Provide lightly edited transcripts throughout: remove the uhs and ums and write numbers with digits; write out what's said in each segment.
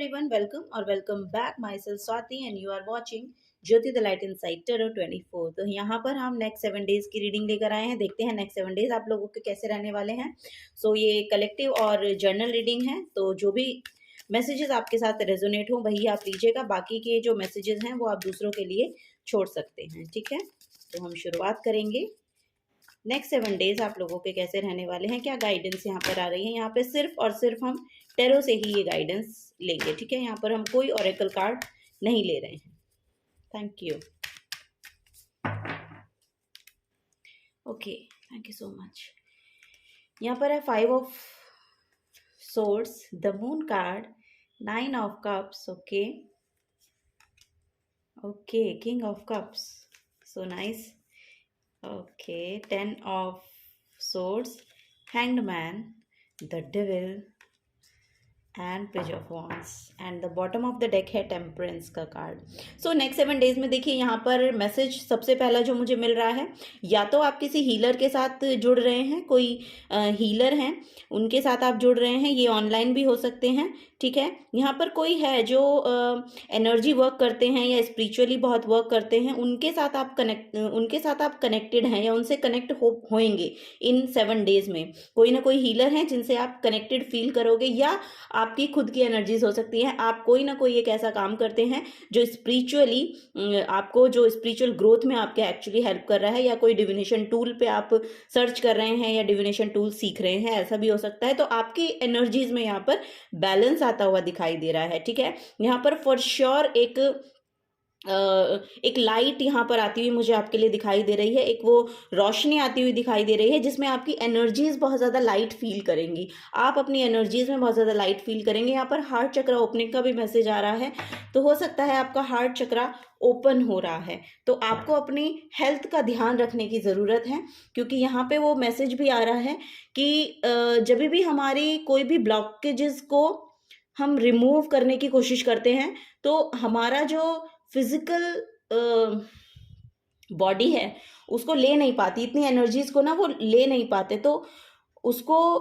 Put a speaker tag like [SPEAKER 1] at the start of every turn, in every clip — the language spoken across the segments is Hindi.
[SPEAKER 1] everyone, welcome or welcome back. Myself Swati and you are watching Jyoti the light inside tarot 24। तो यहाँ पर हम नेक्स्ट 7 डेज की रीडिंग लेकर आए हैं। देखते हैं नेक्स्ट 7 डेज आप लोगों के कैसे रहने वाले हैं। सो ये कलेक्टिव और जर्नल रीडिंग है, तो जो भी मैसेजेस आपके साथ रेजोनेट हो वही आप लीजिएगा। बाकी के जो मैसेजेस हैं वो आप दूसरों के लिए छोड़ सकते हैं, ठीक है। तो हम शुरुआत करेंगे। नेक्स्ट 7 डेज आप लोगों के कैसे रहने वाले हैं, क्या गाइडेंस यहाँ पर आ रही है। यहाँ पे सिर्फ और सिर्फ हम टेरो से ही ये गाइडेंस लेंगे, ठीक है। यहाँ पर हम कोई ऑरेकल कार्ड नहीं ले रहे हैं। Thank you. Okay, thank you so much. यहाँ पर है 5 of swords, the moon card, 9 of cups, okay okay, king of cups, so nice, okay, 10 of swords, hanged man, the devil and page of wands and the bottom of the deck है temperance का कार्ड। सो नेक्स्ट 7 डेज में देखिए यहाँ पर मैसेज सबसे पहला जो मुझे मिल रहा है, या तो आप किसी हीलर के साथ जुड़ रहे हैं, कोई हीलर हैं उनके साथ आप जुड़ रहे हैं, ये ऑनलाइन भी हो सकते हैं, ठीक है। यहाँ पर कोई है जो एनर्जी वर्क करते हैं या स्पिरिचुअली बहुत वर्क करते हैं, उनके साथ आप कनेक्टेड हैं या उनसे कनेक्ट होएंगे इन 7 डेज में। कोई ना कोई हीलर हैं जिनसे आप कनेक्टेड फील करोगे, या आपकी खुद की एनर्जीज हो सकती हैं। आप कोई ना कोई एक ऐसा काम करते हैं जो स्पिरिचुअली आपको, जो स्पिरिचुअल ग्रोथ में आपके एक्चुअली हेल्प कर रहा है, या कोई डिविनेशन टूल पे आप सर्च कर रहे हैं या डिविनेशन टूल सीख रहे हैं, ऐसा भी हो सकता है। तो आपकी एनर्जीज में यहाँ पर बैलेंस आता हुआ दिखाई दे रहा है, ठीक है। यहाँ पर फॉर श्योर एक लाइट यहाँ पर आती हुई मुझे आपके लिए दिखाई दे रही है, एक वो रोशनी आती हुई दिखाई दे रही है जिसमें आपकी एनर्जीज बहुत ज़्यादा लाइट फील करेंगी। आप अपनी एनर्जीज में बहुत ज़्यादा लाइट फील करेंगे। यहाँ पर हार्ट चक्रा ओपनिंग का भी मैसेज आ रहा है, तो हो सकता है आपका हार्ट चक्रा ओपन हो रहा है। तो आपको अपनी हेल्थ का ध्यान रखने की ज़रूरत है, क्योंकि यहाँ पे वो मैसेज भी आ रहा है कि जब भी हमारी कोई भी ब्लॉकेजेस को हम रिमूव करने की कोशिश करते हैं, तो हमारा जो फिजिकल बॉडी है उसको ले नहीं पाती, इतनी एनर्जीज को ना वो ले नहीं पाते, तो उसको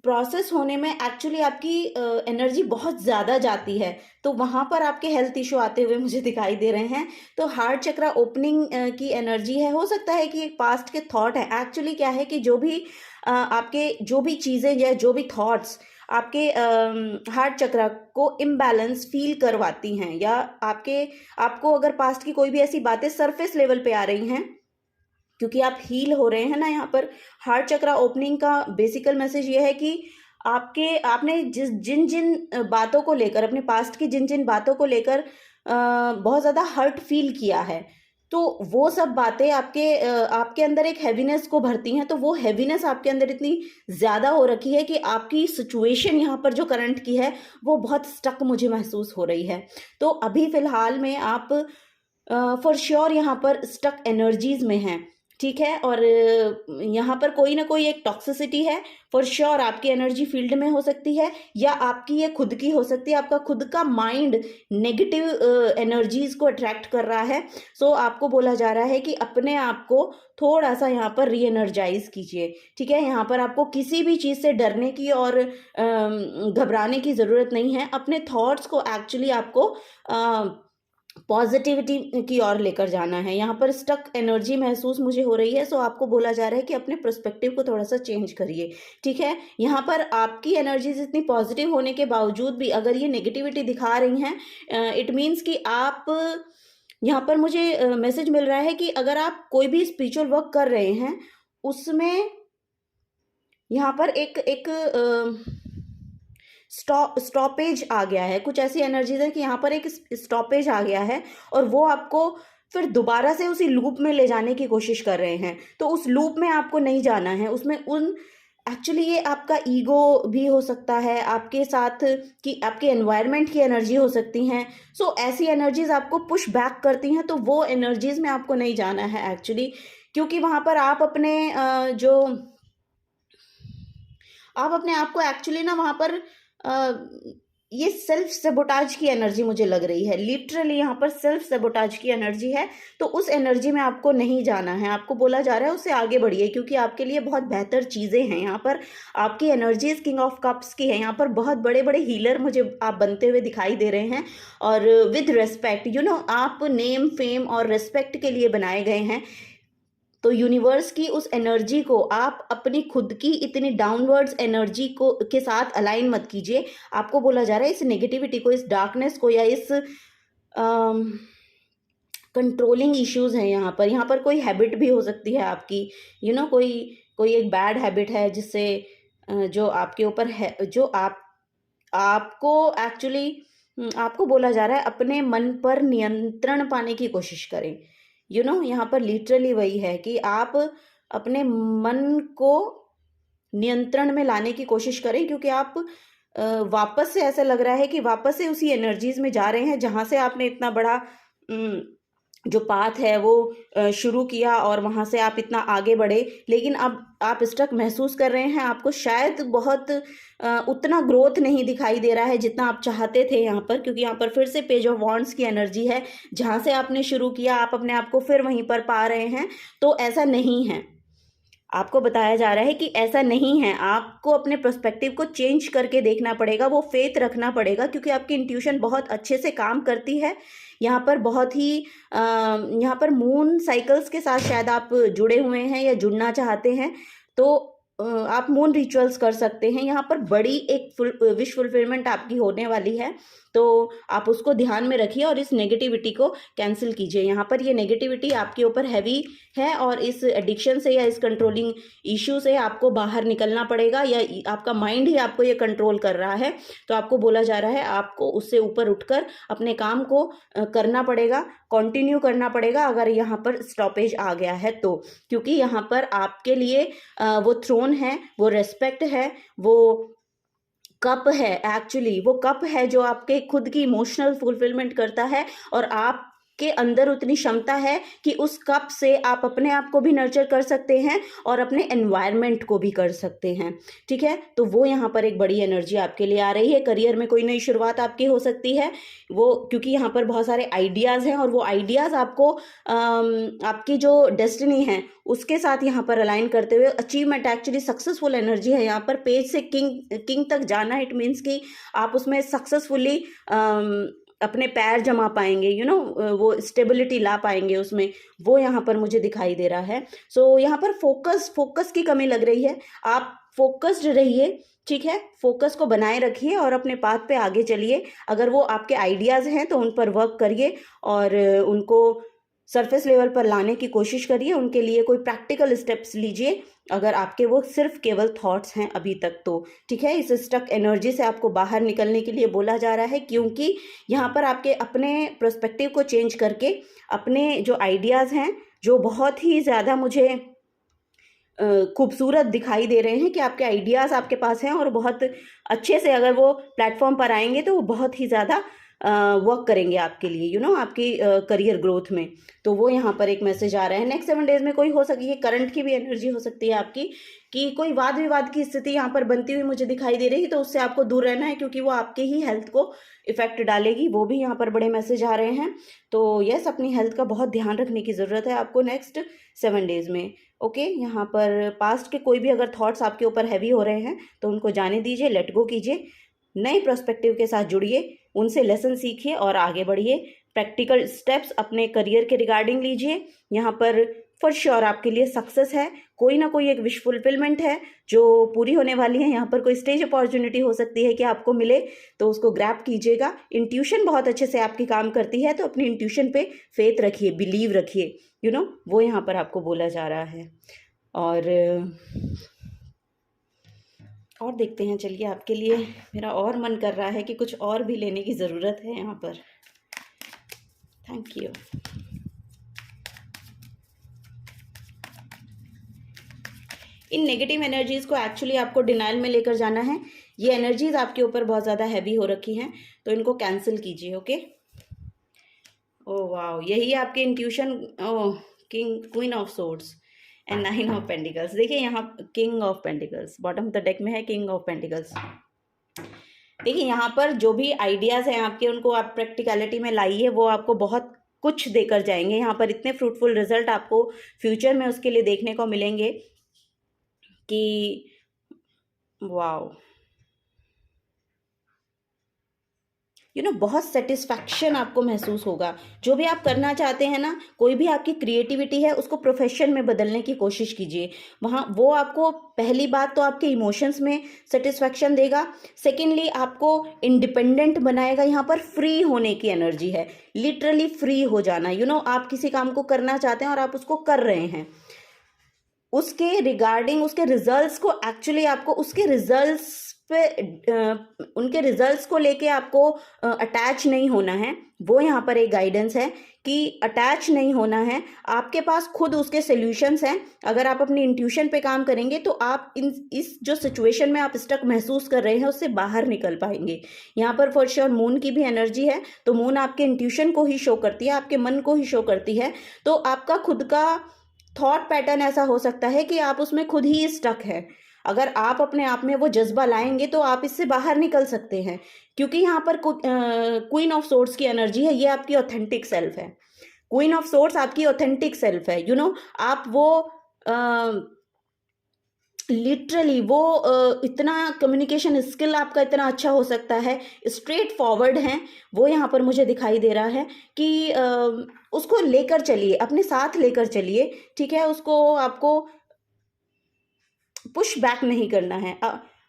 [SPEAKER 1] प्रोसेस होने में एक्चुअली आपकी एनर्जी बहुत ज़्यादा जाती है, तो वहाँ पर आपके हेल्थ इशू आते हुए मुझे दिखाई दे रहे हैं। तो हार्ट चक्रा ओपनिंग की एनर्जी है, हो सकता है कि एक पास्ट के थॉट है। एक्चुअली क्या है कि जो भी आपके जो भी चीज़ें या जो भी थॉट्स आपके हार्ट चक्रा को इम्बैलेंस फील करवाती हैं, या आपको अगर पास्ट की कोई भी ऐसी बातें सरफेस लेवल पे आ रही हैं, क्योंकि आप हील हो रहे हैं ना। यहाँ पर हार्ट चक्रा ओपनिंग का बेसिकल मैसेज ये है कि आपने जिन जिन बातों को लेकर, अपने पास्ट की जिन जिन बातों को लेकर बहुत ज़्यादा हर्ट फील किया है, तो वो सब बातें आपके अंदर एक हैवीनेस को भरती हैं। तो वो हैवीनेस आपके अंदर इतनी ज़्यादा हो रखी है कि आपकी सिचुएशन यहाँ पर जो करंट की है वो बहुत स्टक मुझे महसूस हो रही है। तो अभी फ़िलहाल में आप फॉर श्योर यहाँ पर स्टक एनर्जीज में हैं, ठीक है। और यहाँ पर कोई ना कोई एक टॉक्सिसिटी है, फॉर श्योर आपकी एनर्जी फील्ड में हो सकती है, या आपकी ये खुद की हो सकती है। आपका खुद का माइंड नेगेटिव एनर्जीज को अट्रैक्ट कर रहा है। सो आपको बोला जा रहा है कि अपने आप को थोड़ा सा यहाँ पर री एनर्जाइज कीजिए, ठीक है। यहाँ पर आपको किसी भी चीज़ से डरने की और घबराने की ज़रूरत नहीं है। अपने थॉट्स को एक्चुअली आपको पॉजिटिविटी की ओर लेकर जाना है। यहाँ पर स्टक एनर्जी महसूस मुझे हो रही है, सो आपको बोला जा रहा है कि अपने पर्सपेक्टिव को थोड़ा सा चेंज करिए, ठीक है। यहाँ पर आपकी एनर्जीज इतनी पॉजिटिव होने के बावजूद भी अगर ये नेगेटिविटी दिखा रही हैं, इट मीन्स कि आप, यहाँ पर मुझे मैसेज मिल रहा है कि अगर आप कोई भी स्पिरिचुअल वर्क कर रहे हैं उसमें यहाँ पर एक स्टॉपेज आ गया है। कुछ ऐसी एनर्जीज है कि यहाँ पर एक स्टॉपेज आ गया है और वो आपको फिर दोबारा से उसी लूप में ले जाने की कोशिश कर रहे हैं। तो उस लूप में आपको नहीं जाना है, उसमें एक्चुअली ये आपका ईगो भी हो सकता है, आपके साथ कि आपके एनवायरनमेंट की एनर्जी हो सकती हैं। सो ऐसी एनर्जीज आपको पुश बैक करती हैं, तो वो एनर्जीज में आपको नहीं जाना है एक्चुअली, क्योंकि वहाँ पर आप अपने आप अपने आप को एक्चुअली ना वहाँ पर ये सेल्फ सेबोटाज की एनर्जी मुझे लग रही है, लिटरली यहाँ पर सेल्फ सेबोटाज की एनर्जी है। तो उस एनर्जी में आपको नहीं जाना है, आपको बोला जा रहा है उससे आगे बढ़िए, क्योंकि आपके लिए बहुत बेहतर चीज़ें हैं। यहाँ पर आपकी एनर्जीज किंग ऑफ कप्स की है, यहाँ पर बहुत बड़े बड़े हीलर मुझे आप बनते हुए दिखाई दे रहे हैं, और विद रेस्पेक्ट, यू नो, आप नेम फेम और रेस्पेक्ट के लिए बनाए गए हैं। तो यूनिवर्स की उस एनर्जी को आप अपनी खुद की इतनी डाउनवर्ड्स एनर्जी को के साथ अलाइन मत कीजिए। आपको बोला जा रहा है इस नेगेटिविटी को, इस डार्कनेस को, या इस कंट्रोलिंग इश्यूज हैं यहाँ पर कोई हैबिट भी हो सकती है आपकी, यू नो, कोई एक बैड हैबिट है जिससे जो आपके ऊपर है, जो आपको एक्चुअली आपको बोला जा रहा है अपने मन पर नियंत्रण पाने की कोशिश करें। यू नो, यहाँ पर लिटरली वही है कि आप अपने मन को नियंत्रण में लाने की कोशिश करें, क्योंकि आप वापस से ऐसा लग रहा है कि वापस से उसी एनर्जीज में जा रहे हैं जहाँ से आपने इतना बड़ा जो पाथ है वो शुरू किया और वहाँ से आप इतना आगे बढ़े, लेकिन अब आप स्टक महसूस कर रहे हैं। आपको शायद बहुत उतना ग्रोथ नहीं दिखाई दे रहा है जितना आप चाहते थे यहाँ पर, क्योंकि यहाँ पर फिर से पेज ऑफ वॉन्ड्स की एनर्जी है। जहाँ से आपने शुरू किया आप अपने आप को फिर वहीं पर पा रहे हैं। तो ऐसा नहीं है, आपको बताया जा रहा है कि ऐसा नहीं है। आपको अपने पर्सपेक्टिव को चेंज करके देखना पड़ेगा, वो फेथ रखना पड़ेगा, क्योंकि आपकी इंट्यूशन बहुत अच्छे से काम करती है। यहाँ पर बहुत ही यहाँ पर मून साइकिल्स के साथ शायद आप जुड़े हुए हैं या जुड़ना चाहते हैं, तो आप मून रिचुअल्स कर सकते हैं। यहाँ पर बड़ी एक विश फुलफिलमेंट आपकी होने वाली है, तो आप उसको ध्यान में रखिए और इस नेगेटिविटी को कैंसिल कीजिए। यहाँ पर ये नेगेटिविटी आपके ऊपर हैवी है और इस एडिक्शन से या इस कंट्रोलिंग इशू से आपको बाहर निकलना पड़ेगा, या आपका माइंड ही आपको ये कंट्रोल कर रहा है। तो आपको बोला जा रहा है आपको उससे ऊपर उठकर अपने काम को करना पड़ेगा, कंटिन्यू करना पड़ेगा अगर यहाँ पर स्टॉपेज आ गया है तो, क्योंकि यहाँ पर आपके लिए वो थ्रोन है, वो रेस्पेक्ट है, वो कप है, एक्चुअली वो कप है जो आपके खुद की इमोशनल फुलफिलमेंट करता है, और आपके अंदर उतनी क्षमता है कि उस कप से आप अपने आप को भी नर्चर कर सकते हैं और अपने एनवायरनमेंट को भी कर सकते हैं। ठीक है, तो वो यहाँ पर एक बड़ी एनर्जी आपके लिए आ रही है। करियर में कोई नई शुरुआत आपकी हो सकती है, वो क्योंकि यहाँ पर बहुत सारे आइडियाज़ हैं और वो आइडियाज़ आपको आपकी जो डेस्टिनी है उसके साथ यहाँ पर अलाइन करते हुए अचीवमेंट, एक्चुअली सक्सेसफुल एनर्जी है यहाँ पर। पेज से किंग तक जाना, इट मीन्स कि आप उसमें सक्सेसफुली अपने पैर जमा पाएंगे, यू नो, वो स्टेबिलिटी ला पाएंगे उसमें, वो यहाँ पर मुझे दिखाई दे रहा है। सो यहाँ पर फोकस की कमी लग रही है। आप फोकस्ड रहिए, ठीक है, फोकस को बनाए रखिए और अपने पाथ पे आगे चलिए। अगर वो आपके आइडियाज़ हैं तो उन पर वर्क करिए और उनको सरफेस लेवल पर लाने की कोशिश करिए, उनके लिए कोई प्रैक्टिकल स्टेप्स लीजिए अगर आपके वो सिर्फ केवल थॉट्स हैं अभी तक तो। ठीक है, इस स्टक एनर्जी से आपको बाहर निकलने के लिए बोला जा रहा है, क्योंकि यहाँ पर आपके अपने पर्सपेक्टिव को चेंज करके अपने जो आइडियाज़ हैं, जो बहुत ही ज़्यादा मुझे खूबसूरत दिखाई दे रहे हैं कि आपके आइडियाज़ आपके पास हैं और बहुत अच्छे से अगर वो प्लेटफॉर्म पर आएंगे तो वो बहुत ही ज़्यादा वर्क करेंगे आपके लिए, यू नो, आपकी करियर ग्रोथ में। तो वो यहाँ पर एक मैसेज आ रहा है। नेक्स्ट 7 डेज में कोई हो सकती है, करंट की भी एनर्जी हो सकती है आपकी, कि कोई वाद विवाद की स्थिति यहाँ पर बनती हुई मुझे दिखाई दे रही है, तो उससे आपको दूर रहना है क्योंकि वो आपके ही हेल्थ को इफेक्ट डालेगी। वो भी यहाँ पर बड़े मैसेज आ रहे हैं। तो यस, अपनी हेल्थ का बहुत ध्यान रखने की ज़रूरत है आपको नेक्स्ट 7 डेज में। ओके, यहाँ पर पास्ट के कोई भी अगर थॉट्स आपके ऊपर हैवी हो रहे हैं तो उनको जाने दीजिए, लेट गो कीजिए, नए पर्सपेक्टिव के साथ जुड़िए, उनसे लेसन सीखिए और आगे बढ़िए। प्रैक्टिकल स्टेप्स अपने करियर के रिगार्डिंग लीजिए। यहाँ पर फॉर श्योर आपके लिए सक्सेस है, कोई ना कोई एक विश फुलफिलमेंट है जो पूरी होने वाली है। यहाँ पर कोई स्टेज अपॉर्चुनिटी हो सकती है कि आपको मिले, तो उसको ग्रैब कीजिएगा। इंट्यूशन बहुत अच्छे से आपकी काम करती है, तो अपनी इंट्यूशन पे फेथ रखिए, बिलीव रखिए, यू नो, वो यहाँ पर आपको बोला जा रहा है। और देखते हैं, चलिए, आपके लिए मेरा और मन कर रहा है कि कुछ और भी लेने की ज़रूरत है यहाँ पर। Thank you. In negative energies को एक्चुअली आपको डिनाइल में लेकर जाना है। ये एनर्जीज आपके ऊपर बहुत ज़्यादा हैवी हो रखी हैं, तो इनको कैंसिल कीजिए। ओके, ओह वाह, यही आपके intuition. Oh, queen of swords and 9 of pentacles. देखिए यहाँ king of pentacles bottom of the deck में है, किंग ऑफ पेंटिकल्स। देखिए यहाँ पर जो भी आइडियाज़ हैं आपके, उनको आप प्रैक्टिकलिटी में लाइए, वो आपको बहुत कुछ देकर जाएंगे। यहाँ पर इतने फ्रूटफुल रिजल्ट आपको फ्यूचर में उसके लिए देखने को मिलेंगे कि वाओ, बहुत सेटिस्फैक्शन आपको महसूस होगा। जो भी आप करना चाहते हैं ना, कोई भी आपकी क्रिएटिविटी है, उसको प्रोफेशन में बदलने की कोशिश कीजिए। वहाँ वो आपको, पहली बात तो आपके इमोशंस में सेटिस्फैक्शन देगा, सेकेंडली आपको इंडिपेंडेंट बनाएगा। यहाँ पर फ्री होने की एनर्जी है, लिटरली फ्री हो जाना। आप किसी काम को करना चाहते हैं और आप उसको कर रहे हैं, उसके रिगार्डिंग उसके रिजल्ट्स को, एक्चुअली आपको उसके रिजल्ट्स पे उनके रिजल्ट्स को लेके आपको अटैच नहीं होना है। वो यहाँ पर एक गाइडेंस है कि अटैच नहीं होना है, आपके पास खुद उसके सॉल्यूशंस हैं। अगर आप अपनी इंट्यूशन पे काम करेंगे तो आप इस जो सिचुएशन में आप स्टक महसूस कर रहे हैं उससे बाहर निकल पाएंगे। यहाँ पर फॉर श्योर मून की भी एनर्जी है, तो मून आपके इंट्यूशन को ही शो करती है, आपके मन को ही शो करती है। तो आपका खुद का थॉट पैटर्न ऐसा हो सकता है कि आप उसमें खुद ही स्टक है। अगर आप अपने आप में वो जज्बा लाएंगे तो आप इससे बाहर निकल सकते हैं, क्योंकि यहाँ पर क्वीन ऑफ सोर्ड्स की एनर्जी है। ये आपकी ऑथेंटिक सेल्फ है। क्वीन ऑफ सोर्ड्स आपकी ऑथेंटिक सेल्फ है। आप वो लिटरली वो इतना कम्युनिकेशन स्किल आपका इतना अच्छा हो सकता है, स्ट्रेट फॉरवर्ड हैं, वो यहाँ पर मुझे दिखाई दे रहा है कि उसको लेकर चलिए, अपने साथ लेकर चलिए, ठीक है। उसको आपको पुश बैक नहीं करना है।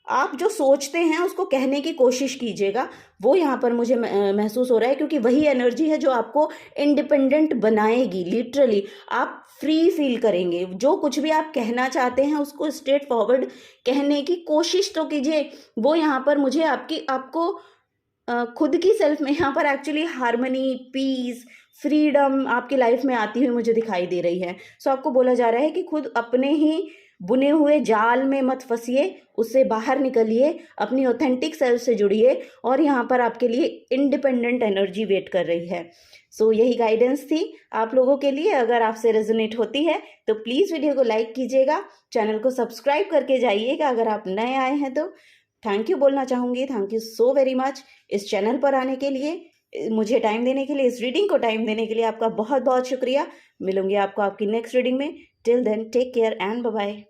[SPEAKER 1] आप जो सोचते हैं उसको कहने की कोशिश कीजिएगा, वो यहाँ पर मुझे महसूस हो रहा है, क्योंकि वही एनर्जी है जो आपको इंडिपेंडेंट बनाएगी। लिटरली आप फ्री फील करेंगे। जो कुछ भी आप कहना चाहते हैं उसको स्ट्रेट फॉरवर्ड कहने की कोशिश तो कीजिए। वो यहाँ पर मुझे आपको खुद की सेल्फ में यहाँ पर एक्चुअली हार्मनी, पीस, फ्रीडम आपकी लाइफ में आती हुई मुझे दिखाई दे रही है। सो आपको बोला जा रहा है कि खुद अपने ही बुने हुए जाल में मत फंसिए, उससे बाहर निकलिए, अपनी ऑथेंटिक सेल्फ से जुड़िए, और यहाँ पर आपके लिए इंडिपेंडेंट एनर्जी वेट कर रही है। सो यही गाइडेंस थी आप लोगों के लिए। अगर आपसे रेजोनेट होती है तो प्लीज़ वीडियो को लाइक कीजिएगा, चैनल को सब्सक्राइब करके जाइएगा अगर आप नए आए हैं तो। थैंक यू बोलना चाहूँगी, thank you so very much इस चैनल पर आने के लिए, मुझे टाइम देने के लिए, इस रीडिंग को टाइम देने के लिए आपका बहुत बहुत शुक्रिया। मिलूंगी आपको आपकी नेक्स्ट रीडिंग में। Till then take care and bye bye.